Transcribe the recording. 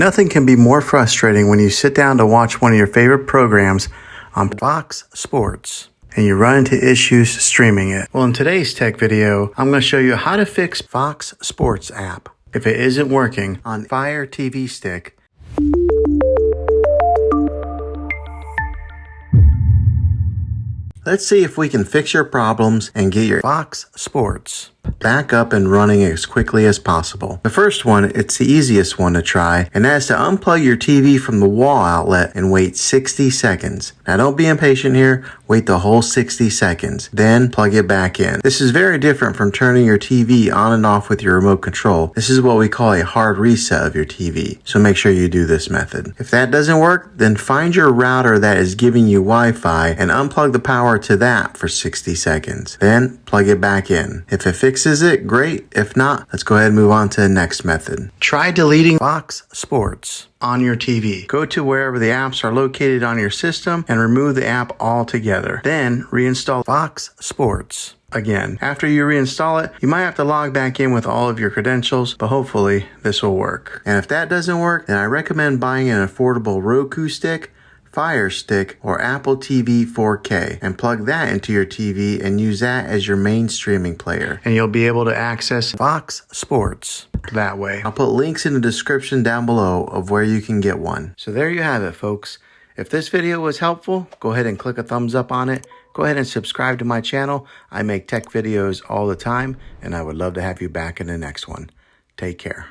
Nothing can be more frustrating when you sit down to watch one of your favorite programs on Fox Sports and you run into issues streaming it. Well, in today's tech video, I'm going to show you how to fix Fox Sports app if it isn't working on Fire TV Stick. Let's see if we can fix your problems and get your Fox Sports back up and running as quickly as possible. The first one, it's the easiest one to try, and that is to unplug your TV from the wall outlet and wait 60 seconds. Now don't be impatient here, wait the whole 60 seconds, then plug it back in. This is very different from turning your TV on and off with your remote control. This is what we call a hard reset of your TV, so make sure you do this method. If that doesn't work, then find your router that is giving you Wi-Fi and unplug the power to that for 60 seconds. Then plug it back in. If it fixes it, great. If not, let's go ahead and move on to the next method. Try deleting Fox Sports on your TV. Go to wherever the apps are located on your system and remove the app altogether. Then reinstall Fox Sports again. After you reinstall it, you might have to log back in with all of your credentials, but hopefully this will work. And if that doesn't work, then I recommend buying an affordable Roku stick, Fire Stick, or Apple TV 4K and plug that into your TV and use that as your main streaming player. And you'll be able to access Fox Sports that way. I'll put links in the description down below of where you can get one. So there you have it, folks. If this video was helpful, go ahead and click a thumbs up on it. Go ahead and subscribe to my channel. I make tech videos all the time, and I would love to have you back in the next one. Take care.